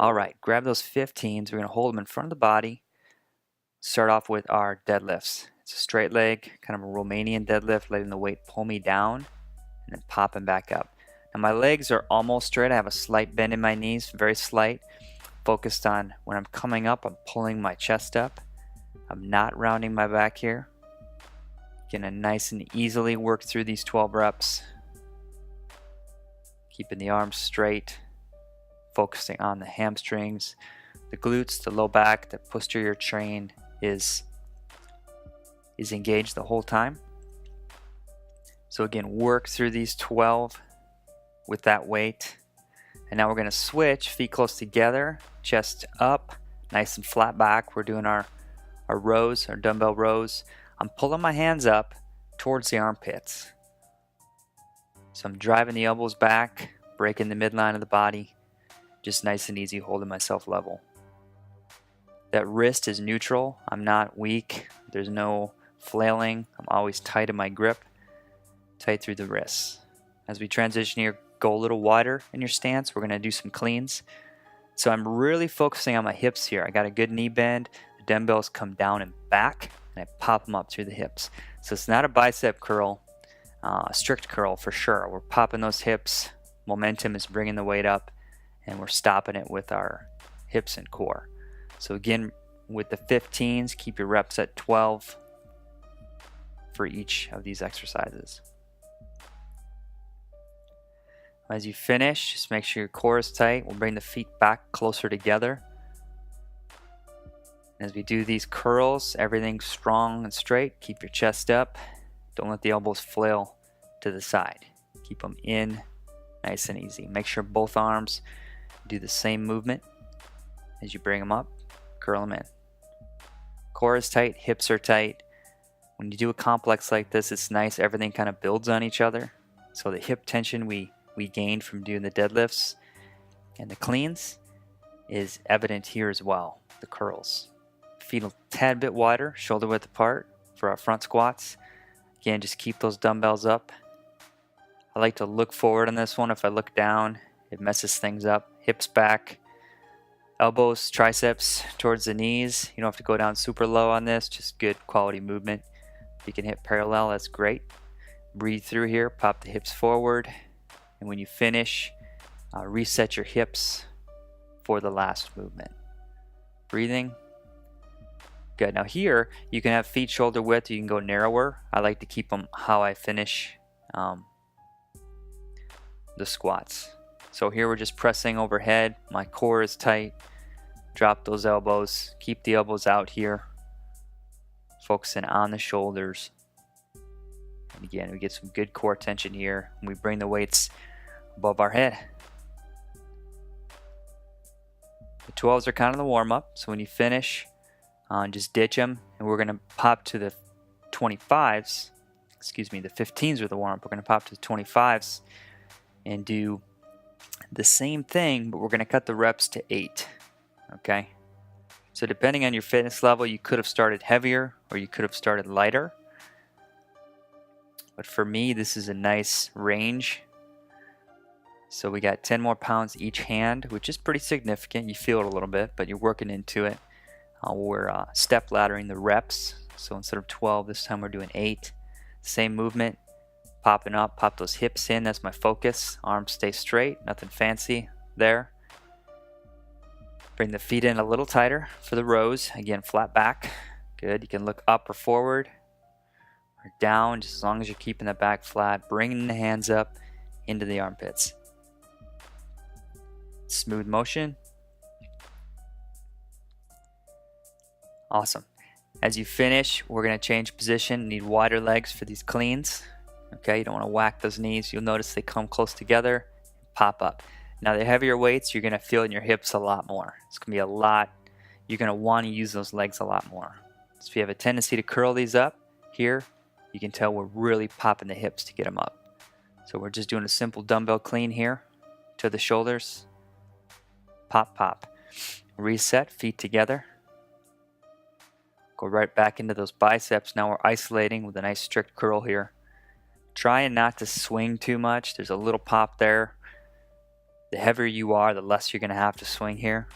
All right, grab those 15s. We're going to hold them in front of the body. Start off with our deadlifts. It's a straight leg, kind of a Romanian deadlift, letting the weight pull me down and then popping back up. Now my legs are almost straight. I have a slight bend in my knees, very slight. Focused on when I'm coming up, I'm pulling my chest up. I'm not rounding my back here. Gonna nice and easily work through these 12 reps. Keeping the arms straight, focusing on the hamstrings, the glutes, the low back, the posterior chain is engaged the whole time. So again, work through these 12 with that weight. And now we're going to switch, feet close together, chest up, nice and flat back. We're doing our rows, our dumbbell rows. I'm pulling my hands up towards the armpits. So I'm driving the elbows back, breaking the midline of the body, just nice and easy, holding myself level. That wrist is neutral. I'm not weak. There's no flailing. I'm always tight in my grip, tight through the wrists. As we transition here, go a little wider in your stance. We're going to do some cleans. So I'm really focusing on my hips here. I got a good knee bend. The dumbbells come down and back, and I pop them up through the hips. So it's not a bicep curl, a strict curl for sure. We're popping those hips. Momentum is bringing the weight up, and we're stopping it with our hips and core. So again, with the 15s, keep your reps at 12 for each of these exercises. As you finish, just make sure your core is tight. We'll bring the feet back closer together. As we do these curls, everything's strong and straight. Keep your chest up. Don't let the elbows flail to the side. Keep them in, nice and easy. Make sure both arms do the same movement as you bring them up. Curl them in. Core is tight, hips are tight. When you do a complex like this, it's nice. Everything kind of builds on each other. So the hip tension we gained from doing the deadlifts and the cleans is evident here as well. The curls. Feet a tad bit wider, shoulder width apart for our front squats. Again, just keep those dumbbells up. I like to look forward on this one. If I look down, it messes things up. Hips back, elbows, triceps towards the knees. You don't have to go down super low on this, just good quality movement. If you can hit parallel, that's great. Breathe through here, pop the hips forward. And when you finish, reset your hips for the last movement. Breathing. Good. Now here, you can have feet shoulder width. You can go narrower. I like to keep them how I finish the squats. So here we're just pressing overhead. My core is tight. Drop those elbows. Keep the elbows out here. Focusing on the shoulders. And again, we get some good core tension here. And we bring the weights above our head. The 12s are kind of the warm-up. So when you finish, just ditch them. And we're going to pop to the 25s. Excuse me, the 15s are the warm-up. We're going to pop to the 25s and do the same thing, but we're going to cut the reps to 8. Okay? So depending on your fitness level, you could have started heavier or you could have started lighter. But for me, this is a nice range. So we got 10 more pounds each hand, which is pretty significant. You feel it a little bit, but you're working into it. We're step laddering the reps. So instead of 12, this time we're doing 8. Same movement, popping up, pop those hips in. That's my focus. Arms stay straight, nothing fancy there. Bring the feet in a little tighter for the rows. Again, flat back. Good. You can look up or forward or down, just as long as you're keeping the back flat. Bringing the hands up into the armpits. Smooth motion. Awesome. As you finish, we're going to change position. You need wider legs for these cleans. Okay, you don't want to whack those knees. You'll notice they come close together, pop up. Now the heavier weights, you're going to feel in your hips a lot more. It's going to be a lot. You're going to want to use those legs a lot more. So if you have a tendency to curl these up here, you can tell we're really popping the hips to get them up. So we're just doing a simple dumbbell clean here to the shoulders. Pop, pop. Reset, feet together. Go right back into those biceps. Now we're isolating with a nice strict curl here. Trying not to swing too much. There's a little pop there. The heavier you are, the less you're going to have to swing here.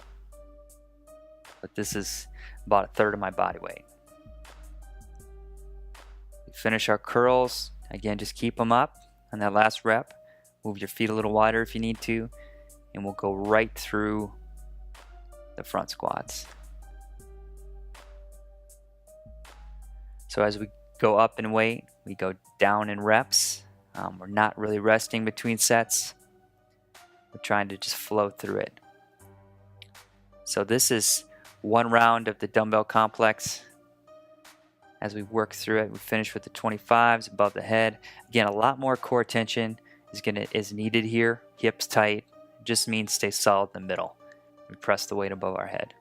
But this is about a third of my body weight. We finish our curls. Again, just keep them up. On that last rep, move your feet a little wider if you need to, and we'll go right through the front squats. So as we go up in weight, we go down in reps. We're not really resting between sets. We're trying to just flow through it. So this is one round of the dumbbell complex. As we work through it, we finish with the 25s above the head. Again, a lot more core tension is needed here. Hips tight. It just means stay solid in the middle. We press the weight above our head.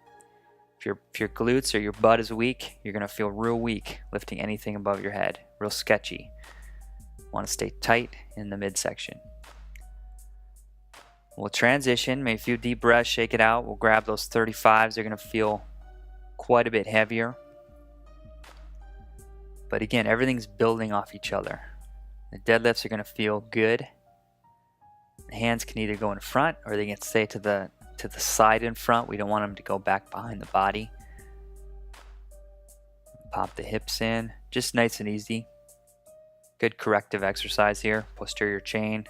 If your glutes or your butt is weak, you're going to feel real weak lifting anything above your head. Real sketchy. Want to stay tight in the midsection. We'll transition. Maybe a few deep breaths, shake it out. We'll grab those 35s. They're going to feel quite a bit heavier. But again, everything's building off each other. The deadlifts are going to feel good. The hands can either go in front or they can stay to the side in front. We don't want them to go back behind the body. Pop the hips in, just nice and easy. Good corrective exercise here. Posterior chain.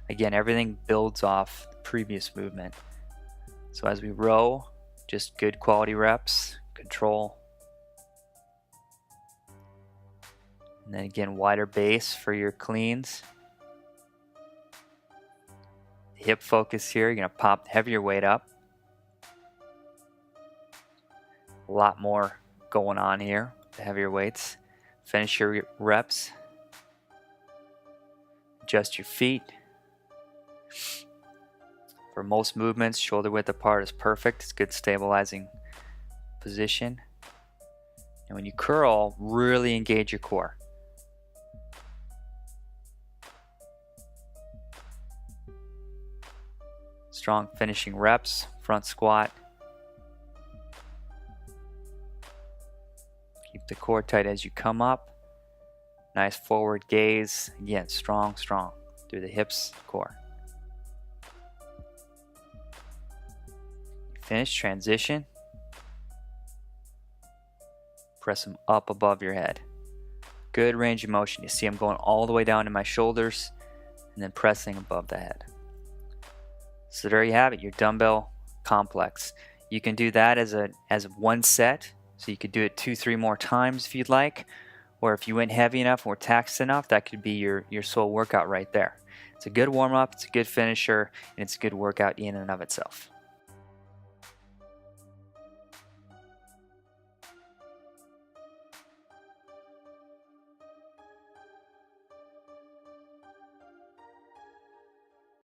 Again, everything builds off the previous movement. So as we row, just good quality reps, control. And then again, wider base for your cleans. Hip focus here, you're going to pop the heavier weight up. A lot more going on here, the heavier weights. Finish your reps. Adjust your feet. For most movements, shoulder width apart is perfect. It's good stabilizing position. And when you curl, really engage your core. Strong finishing reps, front squat. Keep the core tight as you come up. Nice forward gaze. Again, strong, strong through the hips, core. Finish, transition. Press them up above your head. Good range of motion. You see I'm going all the way down to my shoulders and then pressing above the head. So there you have it, your dumbbell complex. You can do that as one set, so you could do it 2-3 more times if you'd like, or if you went heavy enough or taxed enough, that could be your sole workout right there. It's a good warm-up, it's a good finisher, and it's a good workout in and of itself.